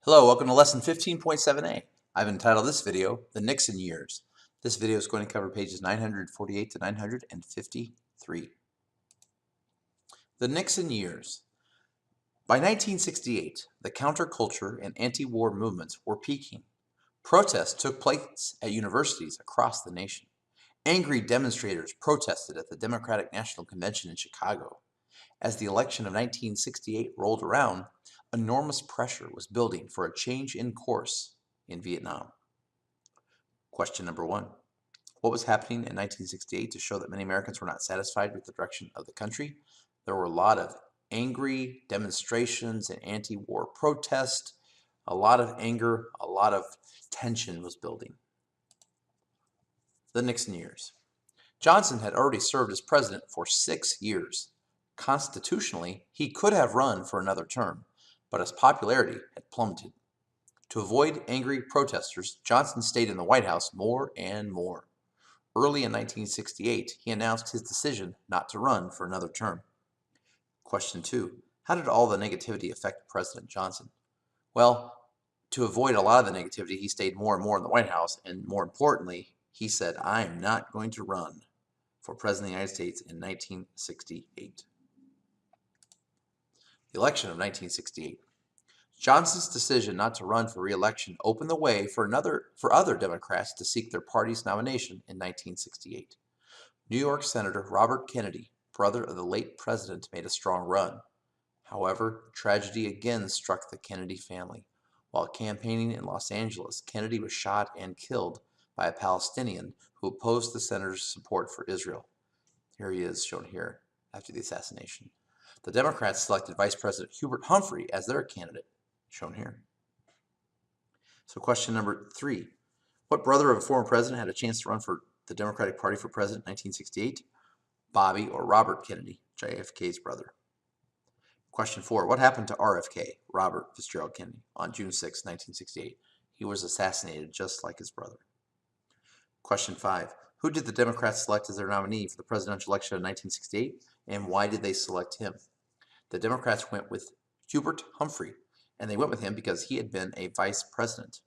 Hello, welcome to lesson 15.7a. I've entitled this video, The Nixon Years. This video is going to cover pages 948 to 953. The Nixon Years. By 1968, the counterculture and anti-war movements were peaking. Protests took place at universities across the nation. Angry demonstrators protested at the Democratic National Convention in Chicago. As the election of 1968 rolled around, enormous pressure was building for a change in course in Vietnam. Question number 1. What was happening in 1968 to show that many Americans were not satisfied with the direction of the country? There were a lot of angry demonstrations and anti-war protests, a lot of anger, a lot of tension was building. The Nixon years. Johnson had already served as president for 6 years. Constitutionally, he could have run for another term, but his popularity had plummeted. To avoid angry protesters, Johnson stayed in the White House more and more. Early in 1968, he announced his decision not to run for another term. Question 2. How did all the negativity affect President Johnson? Well, to avoid a lot of the negativity, he stayed more and more in the White House, and more importantly, he said, "I am not going to run for President of the United States in 1968. The election of 1968. Johnson's decision not to run for re-election opened the way for other Democrats to seek their party's nomination in 1968. New York Senator Robert Kennedy, brother of the late president, made a strong run. However, tragedy again struck the Kennedy family. While campaigning in Los Angeles, Kennedy was shot and killed by a Palestinian who opposed the senator's support for Israel. Here he is, shown here, after the assassination. The Democrats selected Vice President Hubert Humphrey as their candidate, shown here. So question number 3. What brother of a former president had a chance to run for the Democratic Party for president in 1968? Bobby or Robert Kennedy, JFK's brother. Question 4. What happened to RFK, Robert Fitzgerald Kennedy, on June 6, 1968? He was assassinated just like his brother. Question 5. Who did the Democrats select as their nominee for the presidential election of 1968, and why did they select him? The Democrats went with Hubert Humphrey, and they went with him because he had been a vice president.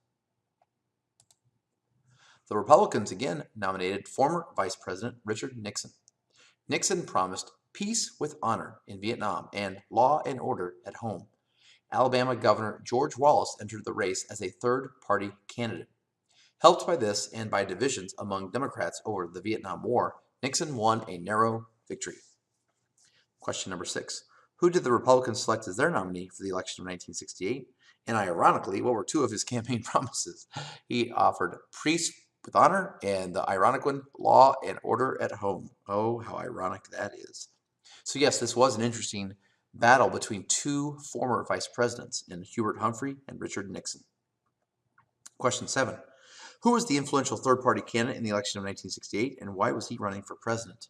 The Republicans again nominated former Vice President Richard Nixon. Nixon promised peace with honor in Vietnam and law and order at home. Alabama Governor George Wallace entered the race as a third-party candidate. Helped by this and by divisions among Democrats over the Vietnam War, Nixon won a narrow victory. Question number 6. Who did the Republicans select as their nominee for the election of 1968? And ironically, what were 2 of his campaign promises? He offered peace with honor and the ironic one, law and order at home. Oh, how ironic that is. So yes, this was an interesting battle between 2 former vice presidents in Hubert Humphrey and Richard Nixon. Question 7. Who was the influential third-party candidate in the election of 1968, and why was he running for president?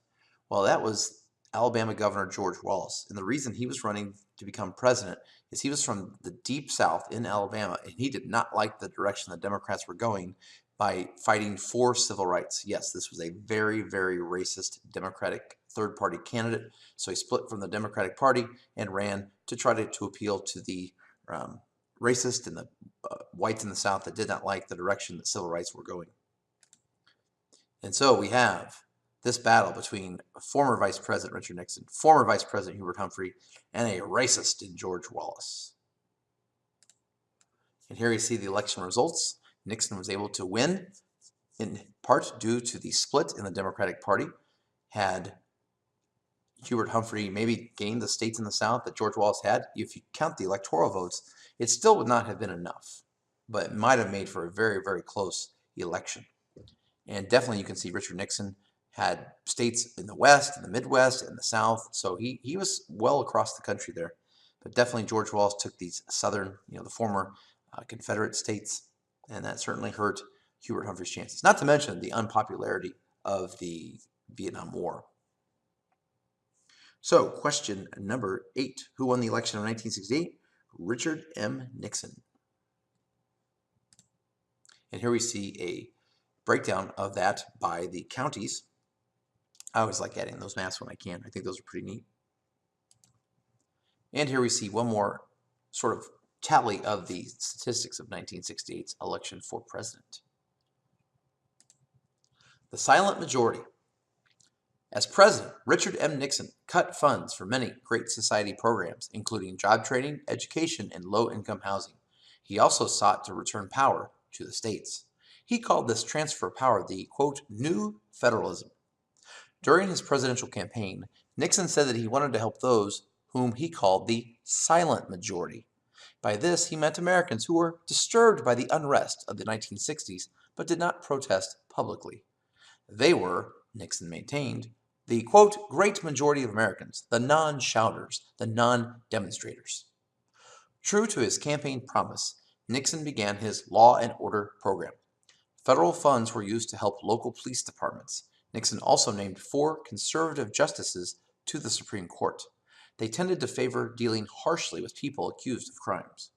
Well, that was Alabama Governor George Wallace, and the reason he was running to become president is he was from the deep South in Alabama, and he did not like the direction the Democrats were going by fighting for civil rights. Yes, this was a very, very racist Democratic third-party candidate, so he split from the Democratic Party and ran to try to appeal to the racist and the whites in the South that did not like the direction that civil rights were going. And so we have this battle between former Vice President Richard Nixon, former Vice President Hubert Humphrey, and a racist in George Wallace. And here you see the election results. Nixon was able to win in part due to the split in the Democratic Party. Had Hubert Humphrey maybe gained the states in the South that George Wallace had, if you count the electoral votes, it still would not have been enough, but it might have made for a very, very close election. And definitely you can see Richard Nixon had states in the West, in the Midwest, in the South, so he was well across the country there. But definitely George Wallace took these southern, the former Confederate states, and that certainly hurt Hubert Humphrey's chances. Not to mention the unpopularity of the Vietnam War. So, question number 8. Who won the election of 1968? Richard M. Nixon. And here we see a breakdown of that by the counties. I always like adding those maps when I can. I think those are pretty neat. And here we see one more sort of tally of the statistics of 1968's election for president. The silent majority. As president, Richard M. Nixon cut funds for many Great Society programs, including job training, education, and low-income housing. He also sought to return power to the states. He called this transfer of power the, quote, new federalism. During his presidential campaign, Nixon said that he wanted to help those whom he called the silent majority. By this, he meant Americans who were disturbed by the unrest of the 1960s but did not protest publicly. They were, Nixon maintained, the, quote, great majority of Americans, the non-shouters, the non-demonstrators. True to his campaign promise, Nixon began his Law and Order program. Federal funds were used to help local police departments. Nixon also named 4 conservative justices to the Supreme Court. They tended to favor dealing harshly with people accused of crimes.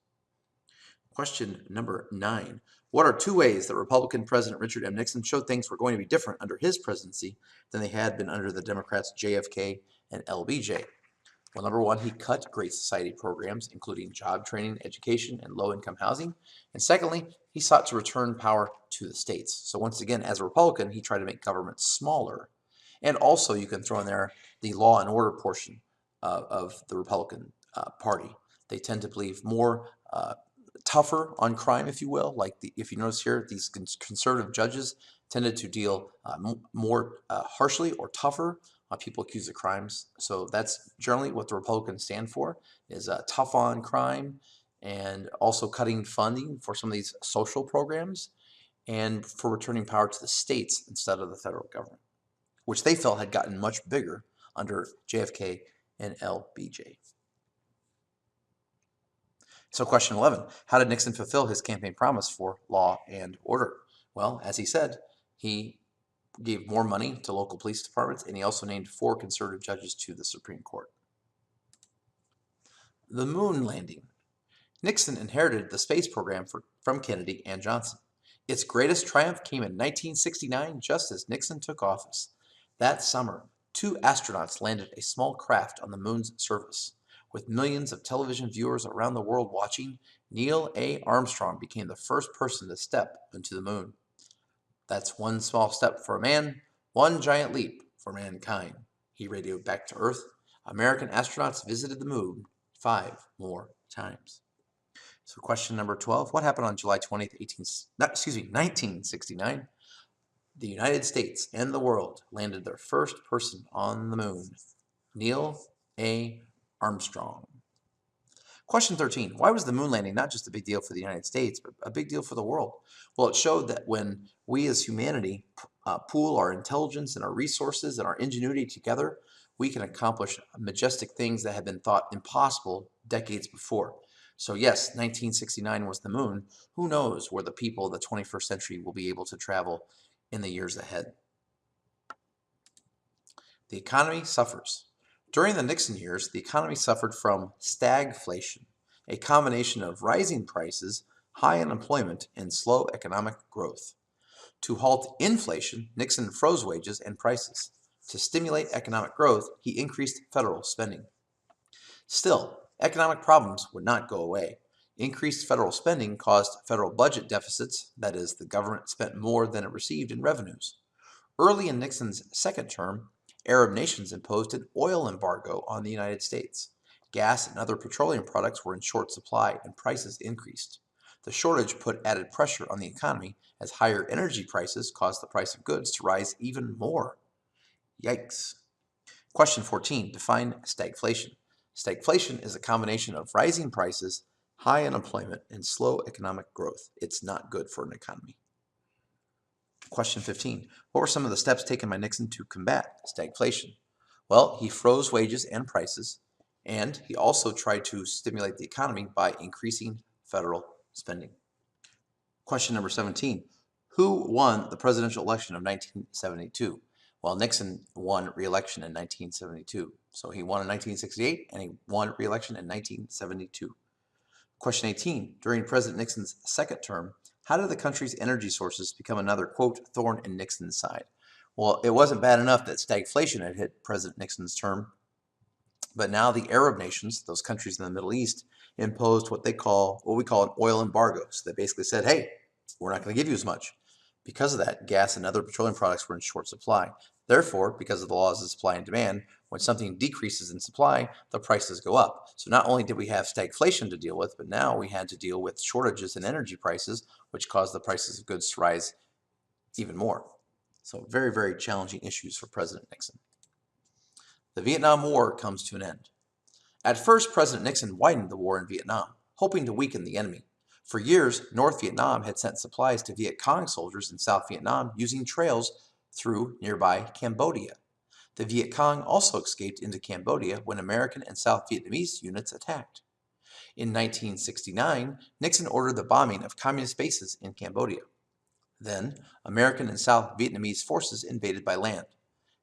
Question number 9. What are 2 ways that Republican President Richard M. Nixon showed things were going to be different under his presidency than they had been under the Democrats JFK and LBJ? Well, number 1, he cut Great Society programs, including job training, education, and low-income housing. And secondly, he sought to return power to the states. So once again, as a Republican, he tried to make government smaller. And also, you can throw in there the law and order portion of the Republican Party. They tend to believe more tougher on crime, if you will. Like if you notice here, these conservative judges tended to deal more harshly or tougher on people accused of crimes. So that's generally what the Republicans stand for, is tough on crime and also cutting funding for some of these social programs and for returning power to the states instead of the federal government, which they felt had gotten much bigger under JFK and LBJ. So question 11, how did Nixon fulfill his campaign promise for law and order? Well, as he said, he gave more money to local police departments, and he also named 4 conservative judges to the Supreme Court. The moon landing. Nixon inherited the space program from Kennedy and Johnson. Its greatest triumph came in 1969, just as Nixon took office. That summer, 2 astronauts landed a small craft on the moon's surface. With millions of television viewers around the world watching, Neil A. Armstrong became the first person to step into the moon. That's one small step for a man, one giant leap for mankind. He radioed back to Earth. American astronauts visited the moon 5 more times. So question number 12, what happened on July 20th, 1969? The United States and the world landed their first person on the moon, Neil A. Armstrong. Question 13, why was the moon landing not just a big deal for the United States, but a big deal for the world? Well, it showed that when we as humanity pool our intelligence and our resources and our ingenuity together, we can accomplish majestic things that had been thought impossible decades before. So yes, 1969 was the moon. Who knows where the people of the 21st century will be able to travel in the years ahead. The economy suffers. During the Nixon years, the economy suffered from stagflation, a combination of rising prices, high unemployment, and slow economic growth. To halt inflation, Nixon froze wages and prices. To stimulate economic growth, he increased federal spending. Still, economic problems would not go away. Increased federal spending caused federal budget deficits, that is, the government spent more than it received in revenues. Early in Nixon's second term, Arab nations imposed an oil embargo on the United States. Gas and other petroleum products were in short supply and prices increased. The shortage put added pressure on the economy as higher energy prices caused the price of goods to rise even more. Yikes. Question 14, define stagflation. Stagflation is a combination of rising prices, high unemployment, and slow economic growth. It's not good for an economy. Question 15. What were some of the steps taken by Nixon to combat stagflation? Well, he froze wages and prices, and he also tried to stimulate the economy by increasing federal spending. Question number 17. Who won the presidential election of 1972? Well, Nixon won re-election in 1972. So he won in 1968, and he won re-election in 1972. Question 18. During President Nixon's second term, how did the country's energy sources become another, quote, thorn in Nixon's side? Well, it wasn't bad enough that stagflation had hit President Nixon's term, but now the Arab nations, those countries in the Middle East, imposed what we call an oil embargo. So they basically said, hey, we're not going to give you as much. Because of that, gas and other petroleum products were in short supply. Therefore, because of the laws of supply and demand, when something decreases in supply, the prices go up. So not only did we have stagflation to deal with, but now we had to deal with shortages in energy prices, which caused the prices of goods to rise even more. So very, very challenging issues for President Nixon. The Vietnam War comes to an end. At first, President Nixon widened the war in Vietnam, hoping to weaken the enemy. For years, North Vietnam had sent supplies to Viet Cong soldiers in South Vietnam using trails through nearby Cambodia. The Viet Cong also escaped into Cambodia when American and South Vietnamese units attacked. In 1969, Nixon ordered the bombing of communist bases in Cambodia. Then, American and South Vietnamese forces invaded by land.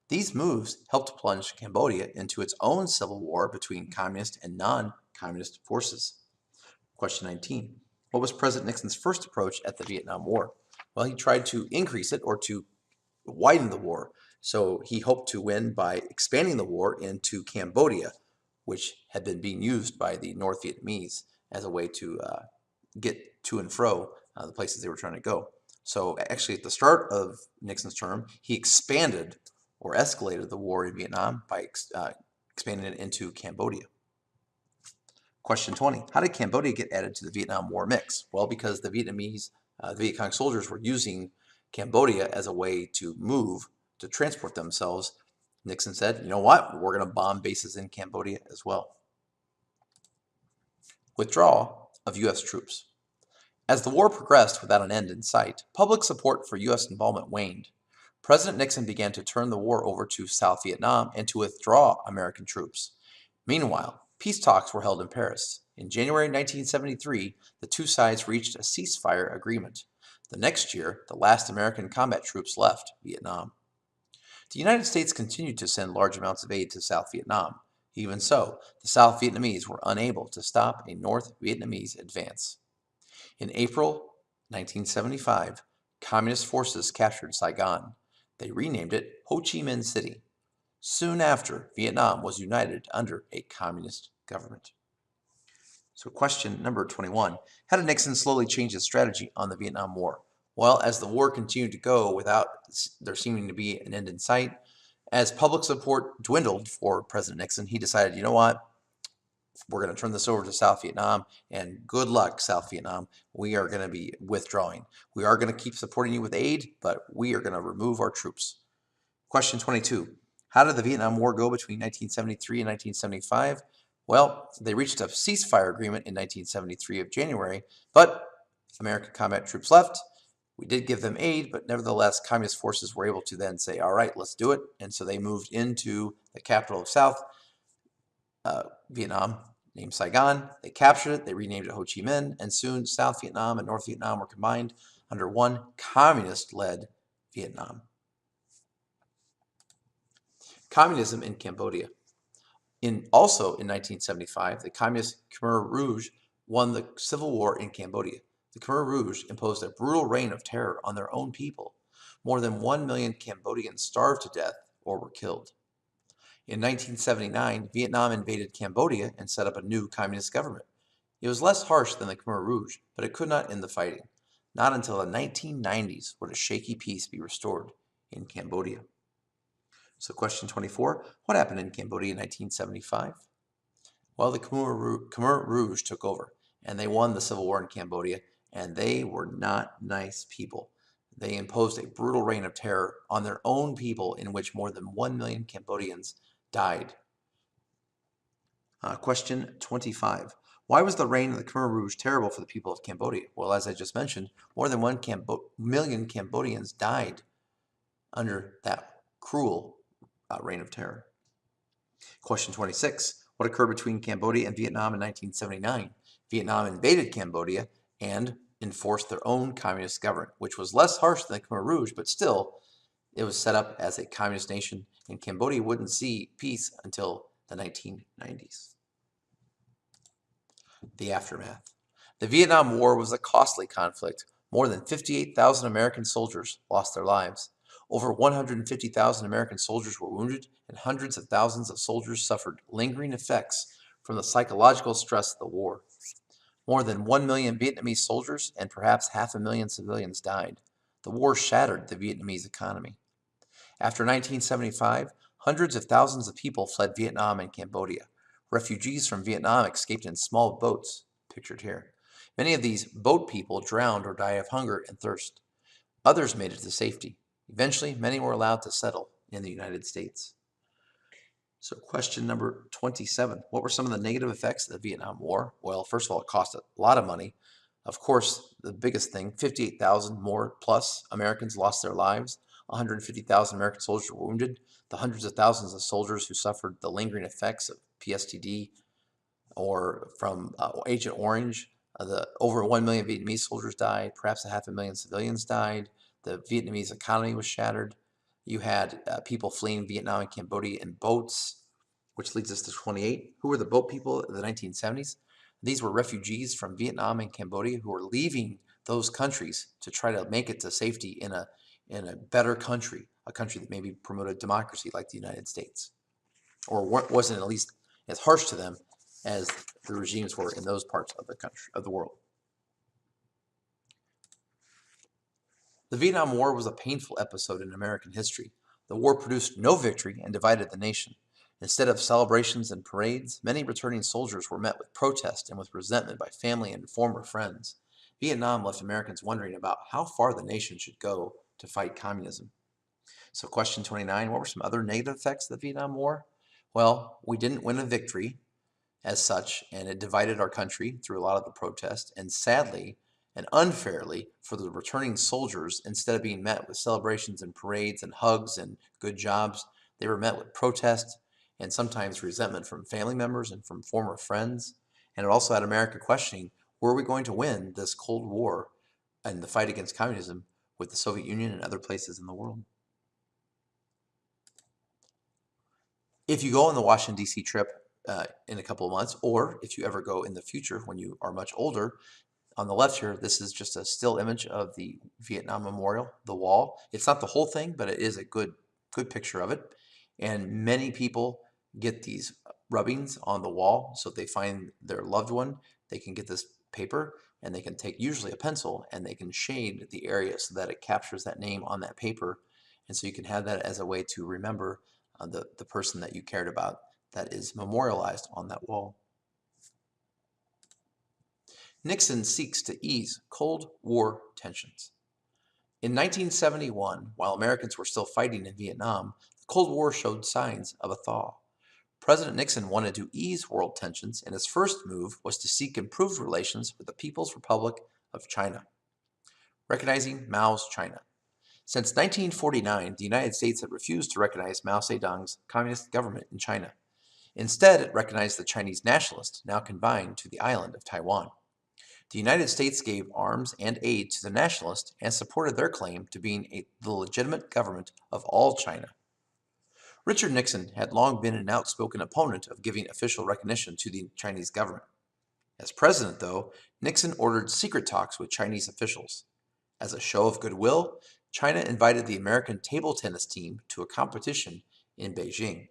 These moves helped plunge Cambodia into its own civil war between communist and non-communist forces. Question 19. What was President Nixon's first approach at the Vietnam War? Well, he tried to increase it or to widen the war. So he hoped to win by expanding the war into Cambodia, which had been being used by the North Vietnamese as a way to get to and fro the places they were trying to go. So actually at the start of Nixon's term, he expanded or escalated the war in Vietnam by expanding it into Cambodia. Question 20. How did Cambodia get added to the Vietnam War mix? Well, because the Viet Cong soldiers were using Cambodia as a way to move, to transport themselves. Nixon said, you know what, we're going to bomb bases in Cambodia as well. Withdrawal of U.S. troops. As the war progressed without an end in sight, public support for U.S. involvement waned. President Nixon began to turn the war over to South Vietnam and to withdraw American troops. Meanwhile, peace talks were held in Paris. In January 1973, the two sides reached a ceasefire agreement. The next year, the last American combat troops left Vietnam. The United States continued to send large amounts of aid to South Vietnam. Even so, the South Vietnamese were unable to stop a North Vietnamese advance. In April 1975, Communist forces captured Saigon. They renamed it Ho Chi Minh City. Soon after, Vietnam was united under a communist government. So question number 21. How did Nixon slowly change his strategy on the Vietnam War? Well, as the war continued to go without there seeming to be an end in sight, as public support dwindled for President Nixon, he decided, you know what, we're going to turn this over to South Vietnam, and good luck, South Vietnam. We are going to be withdrawing. We are going to keep supporting you with aid, but we are going to remove our troops. Question 22. How did the Vietnam War go between 1973 and 1975? Well, they reached a ceasefire agreement in 1973 of January, but American combat troops left. We did give them aid, but nevertheless, communist forces were able to then say, all right, let's do it. And so they moved into the capital of South Vietnam, named Saigon. They captured it. They renamed it Ho Chi Minh. And soon, South Vietnam and North Vietnam were combined under one communist-led Vietnam. Communism in Cambodia. Also in 1975, the communist Khmer Rouge won the civil war in Cambodia. The Khmer Rouge imposed a brutal reign of terror on their own people. More than 1 million Cambodians starved to death or were killed. In 1979, Vietnam invaded Cambodia and set up a new communist government. It was less harsh than the Khmer Rouge, but it could not end the fighting. Not until the 1990s would a shaky peace be restored in Cambodia. So question 24, what happened in Cambodia in 1975? Well, the Khmer Rouge took over, and they won the civil war in Cambodia, and they were not nice people. They imposed a brutal reign of terror on their own people in which more than 1 million Cambodians died. Question 25. Why was the reign of the Khmer Rouge terrible for the people of Cambodia? Well, as I just mentioned, more than 1 million Cambodians died under that cruel reign of terror. Question 26. What occurred between Cambodia and Vietnam in 1979? Vietnam invaded Cambodia and enforced their own communist government, which was less harsh than the Khmer Rouge, but still, it was set up as a communist nation, and Cambodia wouldn't see peace until the 1990s. The aftermath. The Vietnam War was a costly conflict. More than 58,000 American soldiers lost their lives. Over 150,000 American soldiers were wounded, and hundreds of thousands of soldiers suffered lingering effects from the psychological stress of the war. More than 1 million Vietnamese soldiers and perhaps 500,000 civilians died. The war shattered the Vietnamese economy. After 1975, hundreds of thousands of people fled Vietnam and Cambodia. Refugees from Vietnam escaped in small boats, pictured here. Many of these boat people drowned or died of hunger and thirst. Others made it to safety. Eventually, many were allowed to settle in the United States. So question number 27. What were some of the negative effects of the Vietnam War? Well, first of all, it cost a lot of money. Of course, the biggest thing, 58,000 more plus Americans lost their lives. 150,000 American soldiers were wounded. The hundreds of thousands of soldiers who suffered the lingering effects of PSTD or from Agent Orange. Over 1 million Vietnamese soldiers died. Perhaps 500,000 civilians died. The Vietnamese economy was shattered. You had people fleeing Vietnam and Cambodia in boats, which leads us to 28. Who were the boat people of the 1970s? These were refugees from Vietnam and Cambodia who were leaving those countries to try to make it to safety in a better country, a country that maybe promoted democracy like the United States, or wasn't at least as harsh to them as the regimes were in those parts of the country, of the world. The Vietnam War was a painful episode in American history. The war produced no victory and divided the nation. Instead of celebrations and parades, many returning soldiers were met with protest and with resentment by family and former friends. Vietnam left Americans wondering about how far the nation should go to fight communism. So question 29, what were some other negative effects of the Vietnam War? Well, we didn't win a victory as such, and it divided our country through a lot of the protest, and sadly and unfairly for the returning soldiers, instead of being met with celebrations and parades and hugs and good jobs, they were met with protest and sometimes resentment from family members and from former friends. And it also had America questioning, were we going to win this Cold War and the fight against communism with the Soviet Union and other places in the world? If you go on the Washington, D.C. trip in a couple of months, or if you ever go in the future when you are much older, on the left here, this is just a still image of the Vietnam Memorial, the wall. It's not the whole thing, but it is a good picture of it. And many people get these rubbings on the wall. So if they find their loved one, they can get this paper and they can take usually a pencil and they can shade the area so that it captures that name on that paper. And so you can have that as a way to remember the person that you cared about that is memorialized on that wall. Nixon seeks to ease Cold War tensions. In 1971, while Americans were still fighting in Vietnam, the Cold War showed signs of a thaw. President Nixon wanted to ease world tensions, and his first move was to seek improved relations with the People's Republic of China, recognizing Mao's China. Since 1949, the United States had refused to recognize Mao Zedong's communist government in China. Instead, it recognized the Chinese nationalists, now confined to the island of Taiwan. The United States gave arms and aid to the nationalists and supported their claim to being the legitimate government of all China. Richard Nixon had long been an outspoken opponent of giving official recognition to the Chinese government. As president, though, Nixon ordered secret talks with Chinese officials. As a show of goodwill, China invited the American table tennis team to a competition in Beijing.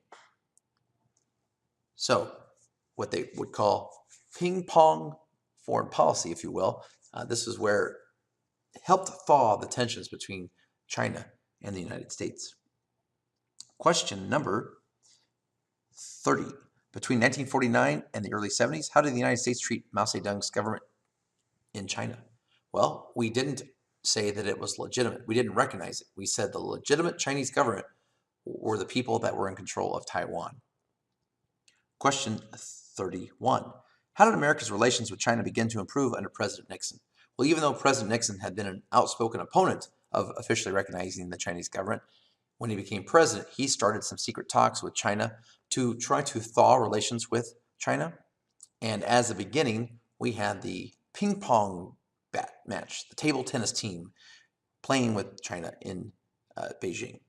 So, what they would call ping pong foreign policy, if you will. This is where it helped thaw the tensions between China and the United States. Question number 30. Between 1949 and the early 70s, how did the United States treat Mao Zedong's government in China? Well, we didn't say that it was legitimate. We didn't recognize it. We said the legitimate Chinese government were the people that were in control of Taiwan. Question 31. How did America's relations with China begin to improve under President Nixon? Well, even though President Nixon had been an outspoken opponent of officially recognizing the Chinese government, when he became president, he started some secret talks with China to try to thaw relations with China. And as a beginning, we had the ping pong bat match, the table tennis team playing with China in Beijing.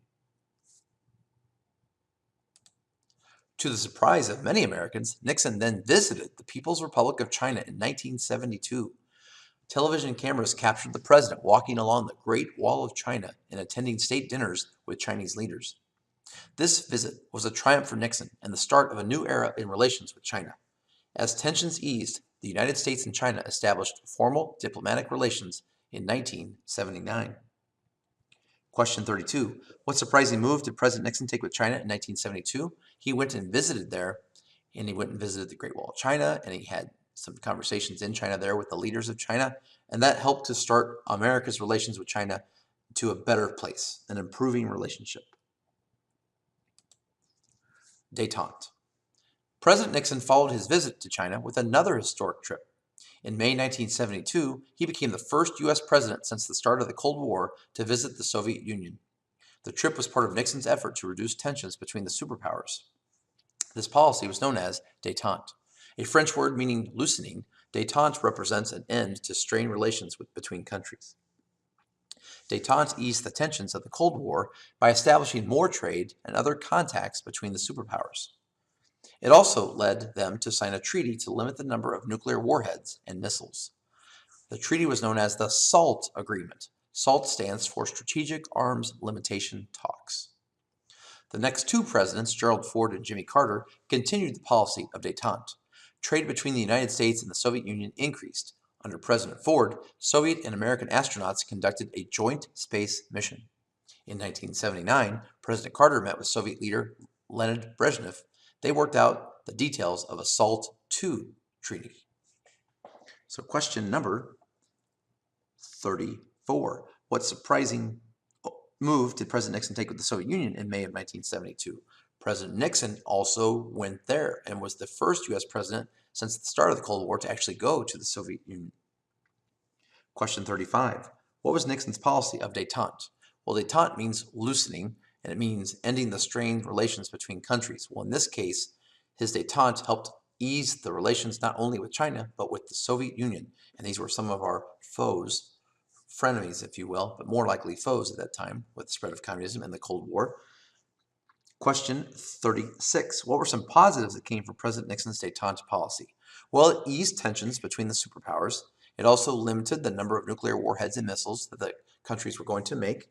To the surprise of many Americans, Nixon then visited the People's Republic of China in 1972. Television cameras captured the president walking along the Great Wall of China and attending state dinners with Chinese leaders. This visit was a triumph for Nixon and the start of a new era in relations with China. As tensions eased, The United States and China established formal diplomatic relations in 1979. Question 32. What surprising move did President Nixon take with China in 1972? He went and visited there, and he went and visited the Great Wall of China, and he had some conversations in China there with the leaders of China, and that helped to start America's relations with China to a better place, an improving relationship. Détente. President Nixon followed his visit to China with another historic trip. In May 1972, he became the first U.S. president since the start of the Cold War to visit the Soviet Union. The trip was part of Nixon's effort to reduce tensions between the superpowers. This policy was known as détente. A French word meaning loosening, détente represents an end to strained relations between countries. Détente eased the tensions of the Cold War by establishing more trade and other contacts between the superpowers. It also led them to sign a treaty to limit the number of nuclear warheads and missiles. The treaty was known as the SALT Agreement. SALT stands for Strategic Arms Limitation Talks. The next two presidents, Gerald Ford and Jimmy Carter, continued the policy of détente. Trade between the United States and the Soviet Union increased. Under President Ford, Soviet and American astronauts conducted a joint space mission. In 1979, President Carter met with Soviet leader Leonid Brezhnev. They worked out the details of a SALT II treaty. So question number 34. What surprising move did President Nixon take with the Soviet Union in May of 1972? President Nixon also went there and was the first U.S. president since the start of the Cold War to actually go to the Soviet Union. Question 35. What was Nixon's policy of détente? Well, détente means loosening, and it means ending the strained relations between countries. Well, in this case, his détente helped ease the relations not only with China, but with the Soviet Union. And these were some of our foes, frenemies, if you will, but more likely foes at that time with the spread of communism and the Cold War. Question 36. What were some positives that came from President Nixon's détente policy? Well, it eased tensions between the superpowers. It also limited the number of nuclear warheads and missiles that the countries were going to make,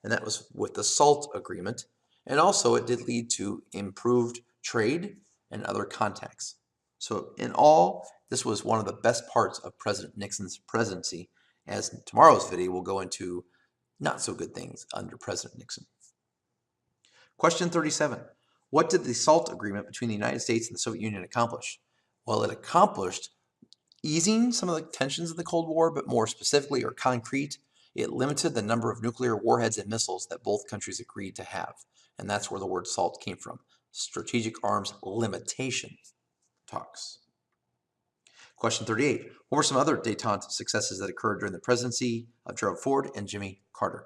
and that was with the SALT agreement. And also it did lead to improved trade and other contacts. So in all, this was one of the best parts of President Nixon's presidency, as tomorrow's video will go into not so good things under President Nixon. Question 37. What did the SALT agreement between the United States and the Soviet Union accomplish? Well, it accomplished easing some of the tensions of the Cold War, but more specifically or concrete, it limited the number of nuclear warheads and missiles that both countries agreed to have. And that's where the word SALT came from. Strategic Arms Limitation Talks. Question 38. What were some other détente successes that occurred during the presidency of Gerald Ford and Jimmy Carter?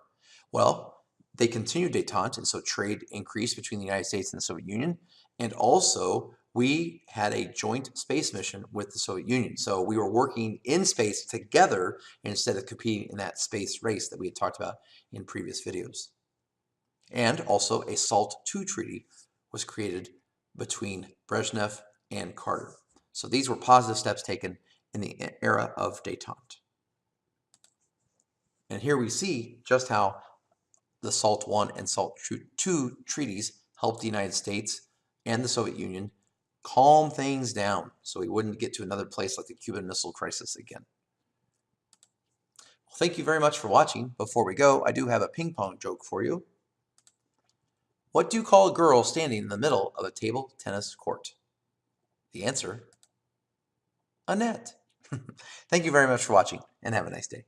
Well, they continued détente, and so trade increased between the United States and the Soviet Union. And also, we had a joint space mission with the Soviet Union. So we were working in space together instead of competing in that space race that we had talked about in previous videos. And also, a SALT II treaty was created between Brezhnev and Carter. So these were positive steps taken in the era of détente. And here we see just how the SALT I and SALT II treaties helped the United States and the Soviet Union calm things down so we wouldn't get to another place like the Cuban Missile Crisis again. Well, thank you very much for watching. Before we go, I do have a ping pong joke for you. What do you call a girl standing in the middle of a table tennis court? The answer, a net. Thank you very much for watching, and have a nice day.